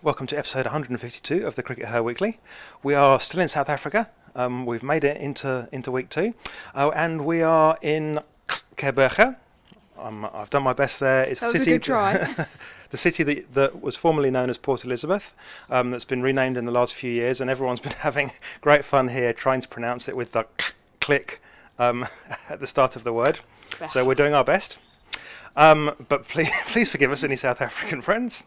welcome to episode 152 of the CRICKETher Weekly. We are still in South Africa. We've made it into week 2, and we are in CRICKETher. I've done my best there. It's that was a good try. The city that was formerly known as Port Elizabeth, that's been renamed in the last few years, and everyone's been having great fun here trying to pronounce it with the click at the start of the word. So we're doing our best. But please forgive us, any South African friends.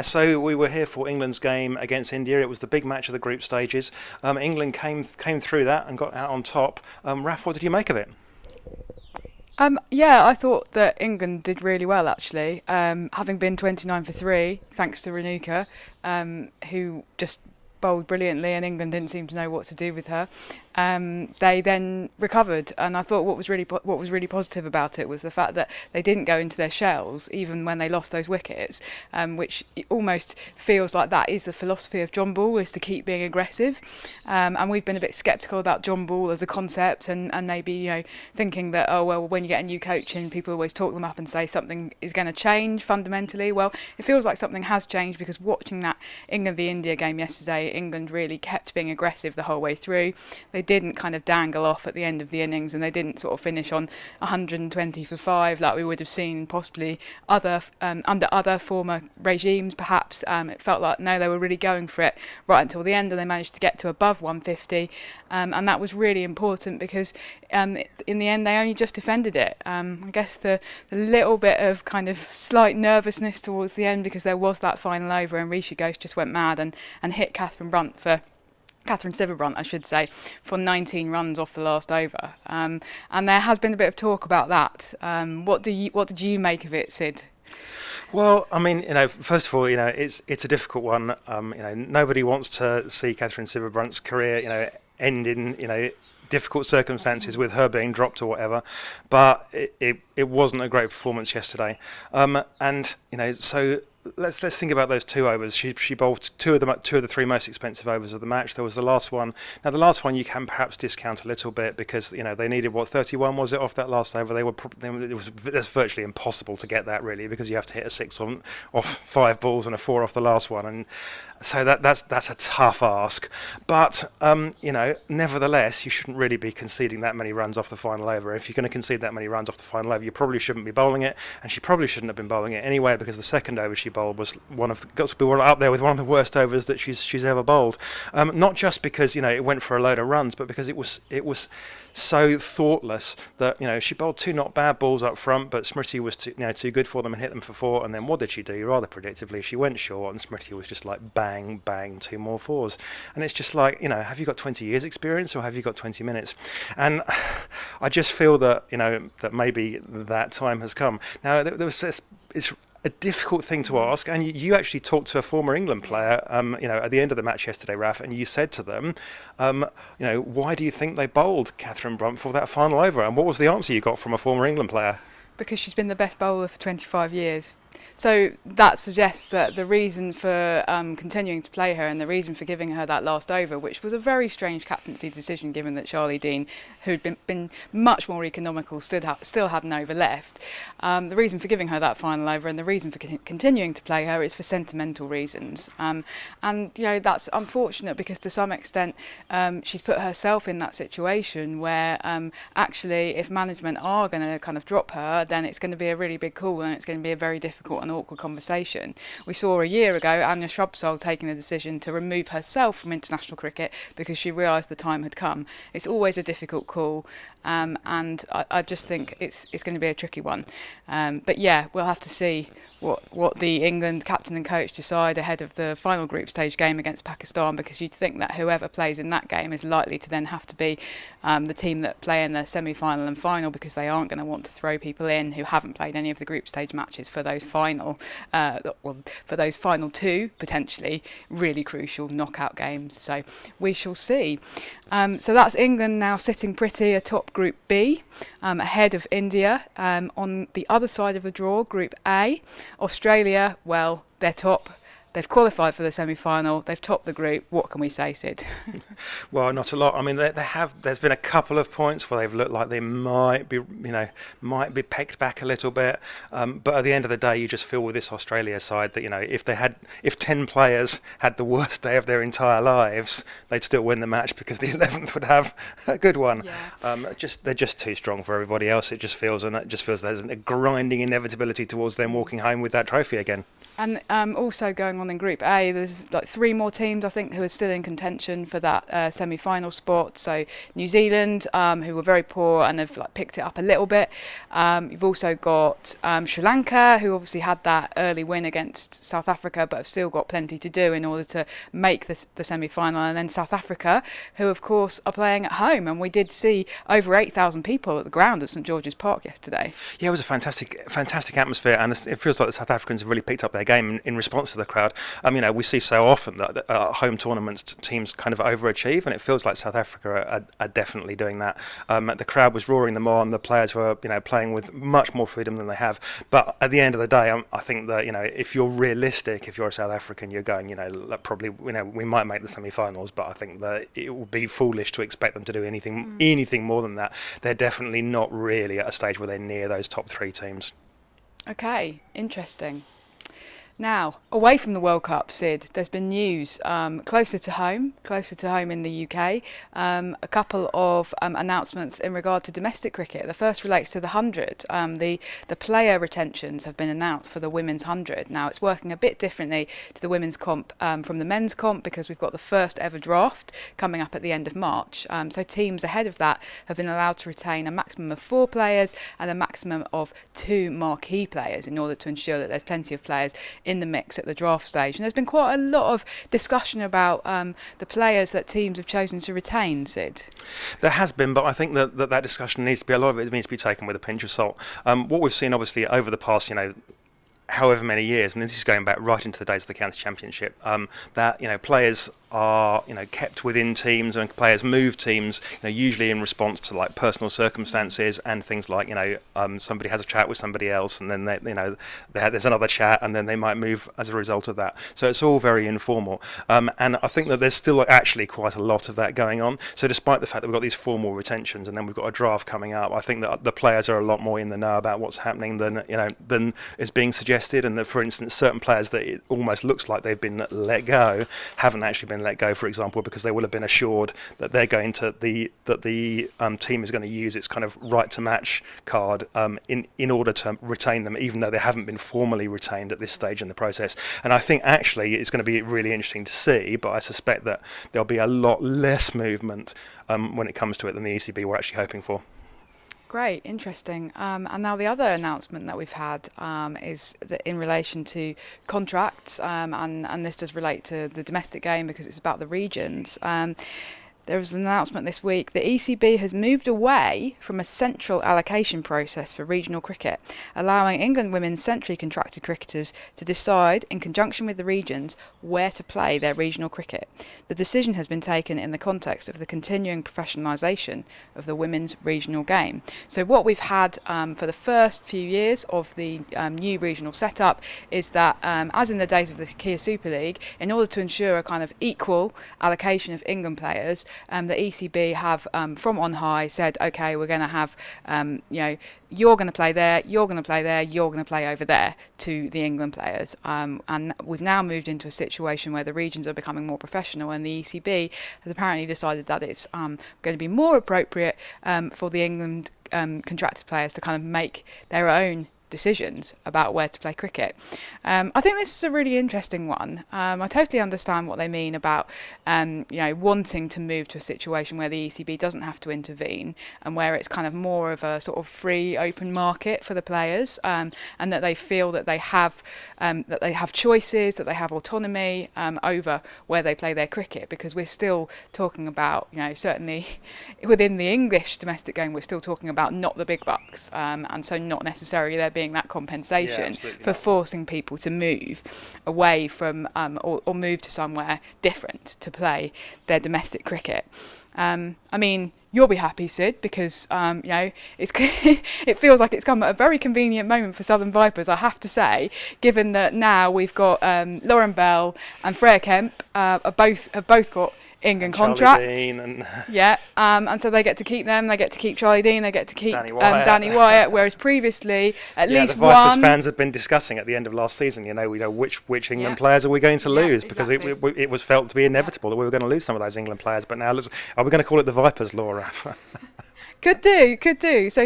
So we were here for England's game against India. It was the big match of the group stages. England came through that and got out on top. Raf, what did you make of it? I thought that England did really well, actually. Having been 29 for 3, thanks to Renuka, who just bowled brilliantly, and England didn't seem to know what to do with her. They then recovered, and I thought what was really positive about it was the fact that they didn't go into their shells even when they lost those wickets, which almost feels like that is the philosophy of John Ball, is to keep being aggressive. And we've been a bit sceptical about John Ball as a concept, and maybe thinking that when you get a new coach in, people always talk them up and say something is going to change fundamentally. Well, it feels like something has changed, because watching that England v India game yesterday, England really kept being aggressive the whole way through. They didn't kind of dangle off at the end of the innings, and they didn't sort of finish on 120 for 5 like we would have seen possibly under other former regimes perhaps. It felt like, no, they were really going for it right until the end, and they managed to get to above 150, and that was really important, because in the end they only just defended it. I guess the little bit of kind of slight nervousness towards the end, because there was that final over and Rishi Ghosh just went mad and hit Katherine Sciver-Brunt, I should say, for 19 runs off the last over. And there has been a bit of talk about that. What did you make of it, Sid? Well, I mean, first of all, it's a difficult one. Nobody wants to see Katherine Sciver-Brunt's career, end in, difficult circumstances with her being dropped or whatever. But it wasn't a great performance yesterday. So let's think about those 2 overs. She bowled two of the 3 most expensive overs of the match. There was the last one. Now the last one you can perhaps discount a little bit, because they needed 31 was it off that last over. It's virtually impossible to get that, really, because you have to hit a 6 off 5 balls and a 4 off the last one, and so that's a tough ask. But nevertheless, you shouldn't really be conceding that many runs off the final over. If you're going to concede that many runs off the final over, you probably shouldn't be bowling it, and she probably shouldn't have been bowling it anyway, because the second over she bowled was got to be up there with one of the worst overs that she's ever bowled. Not just because it went for a load of runs, but because it was so thoughtless that she bowled 2 not bad balls up front, but Smriti was too good for them and hit them for 4. And then what did she do? Rather predictably, she went short, and Smriti was just like bang bang 2 more 4s. And it's just like, have you got 20 years experience, or have you got 20 minutes? And I just feel that that maybe that time has come. Now it's a difficult thing to ask, and you actually talked to a former England player, at the end of the match yesterday, Raf, and you said to them, why do you think they bowled Katherine Brunt for that final over? And what was the answer you got from a former England player? Because she's been the best bowler for 25 years. So that suggests that the reason for continuing to play her, and the reason for giving her that last over, which was a very strange captaincy decision given that Charlie Dean, who'd been much more economical, still had an over left. The reason for giving her that final over, and the reason for continuing to play her, is for sentimental reasons. And that's unfortunate, because to some extent she's put herself in that situation where actually, if management are going to kind of drop her, then it's going to be a really big call, and it's going to be a very difficult and awkward conversation. We saw a year ago Anya Shrubsole taking the decision to remove herself from international cricket because she realised the time had come. It's always a difficult call, and I just think it's going to be a tricky one. But yeah, we'll have to see what the England captain and coach decide ahead of the final group stage game against Pakistan, because you'd think that whoever plays in that game is likely to then have to be the team that play in the semi-final and final, because they aren't going to want to throw people in who haven't played any of the group stage matches for those final 2 potentially really crucial knockout games. So we shall see. So that's England now sitting pretty atop Group B, ahead of India. On the other side of the draw, Group A, Australia, well, they're top. They've qualified for the semi-final. They've topped the group. What can we say, Sid? Well, not a lot. I mean, they have. There's been a couple of points where they've looked like they might be pegged back a little bit. But at the end of the day, you just feel with this Australia side that if 10 players had the worst day of their entire lives, they'd still win the match because the 11th would have a good one. Yeah. They're just too strong for everybody else. It just feels there's a grinding inevitability towards them walking home with that trophy again. And also going on in Group A, there's like 3 more teams, I think, who are still in contention for that semi-final spot. So New Zealand, who were very poor and have picked it up a little bit. You've also got Sri Lanka, who obviously had that early win against South Africa, but have still got plenty to do in order to make the semi-final. And then South Africa, who of course are playing at home. And we did see over 8,000 people at the ground at St George's Park yesterday. Yeah, it was a fantastic atmosphere, and it feels like the South Africans have really picked up their game in response to the crowd. We see so often that home tournaments teams kind of overachieve, and it feels like South Africa are definitely doing that. The crowd was roaring them on. The players were playing with much more freedom than they have. But at the end of the day, I think that if you're realistic, if you're a South African, you're going probably we might make the semi-finals, but I think that it would be foolish to expect them to do anything more than that. They're definitely not really at a stage where they're near those top 3 teams. Okay, interesting. Now, away from the World Cup, Sid, there's been news closer to home in the UK. A couple of announcements in regard to domestic cricket. The first relates to the 100. The player retentions have been announced for the women's 100. Now, it's working a bit differently to the women's comp from the men's comp because we've got the first ever draft coming up at the end of March. So teams ahead of that have been allowed to retain a maximum of 4 players and a maximum of 2 marquee players in order to ensure that there's plenty of players in the mix at the draft stage. And there's been quite a lot of discussion about the players that teams have chosen to retain, Sid. There has been, but I think that discussion needs to be, a lot of it needs to be taken with a pinch of salt. What we've seen obviously over the past, however many years, and this is going back right into the days of the county championship, that players are kept within teams, and players move teams usually in response to personal circumstances and things like somebody has a chat with somebody else, and then there's another chat, and then they might move as a result of that. So it's all very informal, and I think that there's still actually quite a lot of that going on. So despite the fact that we've got these formal retentions and then we've got a draft coming up, I think that the players are a lot more in the know about what's happening than is being suggested, and that, for instance, certain players that it almost looks like they've been let go haven't actually been let go, for example, because they will have been assured that they're going to the team is going to use its kind of right to match card in order to retain them, even though they haven't been formally retained at this stage in the process. And I think actually it's going to be really interesting to see, but I suspect that there'll be a lot less movement when it comes to it than the ECB were actually hoping for. Great, interesting. And now the other announcement that we've had is that in relation to contracts, and this does relate to the domestic game because it's about the regions. There was an announcement this week that ECB has moved away from a central allocation process for regional cricket, allowing England women's centrally contracted cricketers to decide, in conjunction with the regions, where to play their regional cricket. The decision has been taken in the context of the continuing professionalisation of the women's regional game. So what we've had for the first few years of the new regional setup is that, as in the days of the Kia Super League, in order to ensure a kind of equal allocation of England players, the ECB have, from on high, said, okay, we're going to have, you're going to play there, you're going to play there, you're going to play over there to the England players. And we've now moved into a situation where the regions are becoming more professional, and the ECB has apparently decided that it's going to be more appropriate for the England contracted players to kind of make their own decisions about where to play cricket. I think this is a really interesting one. I totally understand what they mean about wanting to move to a situation where the ECB doesn't have to intervene and where it's kind of more of a sort of free, open market for the players, and that they feel that they have choices, that they have autonomy over where they play their cricket, because we're still talking about, certainly within the English domestic game, we're still talking about not the big bucks, and so not necessarily there being that compensation absolutely. for forcing people to move away from or move to somewhere different to play their domestic cricket. I mean, you'll be happy, Sid, because it's it feels like it's come at a very convenient moment for Southern Vipers, I have to say, given that now we've got Lauren Bell and Freya Kemp have both got England contracts. Dean and and so they get to keep them. They get to keep Charlie Dean. They get to keep Danny Wyatt. Whereas previously, at least the Vipers one fans had been discussing at the end of last season. Which England players are we going to lose, because it was felt to be inevitable that we were going to lose some of those England players. But now, are we going to call it the Vipers, Laura? Could do. So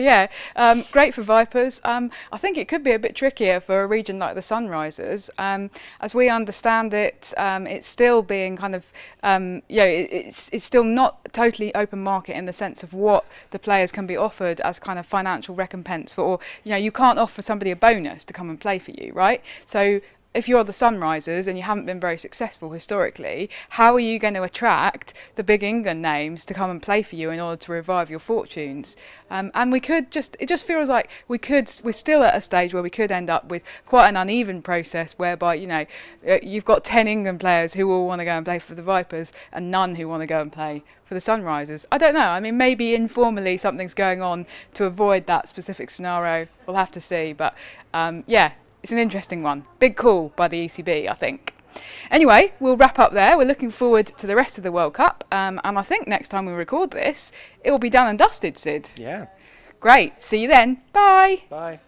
great for Vipers. I think it could be a bit trickier for a region like the Sunrisers. As we understand it, it's still being kind of, it's still not totally open market in the sense of what the players can be offered as kind of financial recompense for. Or, you can't offer somebody a bonus to come and play for you, right? So if you're the Sunrisers and you haven't been very successful historically, how are you going to attract the big England names to come and play for you in order to revive your fortunes? And it just feels like we're still at a stage where we could end up with quite an uneven process whereby, you've got 10 England players who all want to go and play for the Vipers and none who want to go and play for the Sunrisers. I don't know. I mean, maybe informally something's going on to avoid that specific scenario. We'll have to see. But it's an interesting one. Big call by the ECB, I think. Anyway, we'll wrap up there. We're looking forward to the rest of the World Cup. And I think next time we record this, it will be done and dusted, Sid. Yeah. Great. See you then. Bye. Bye.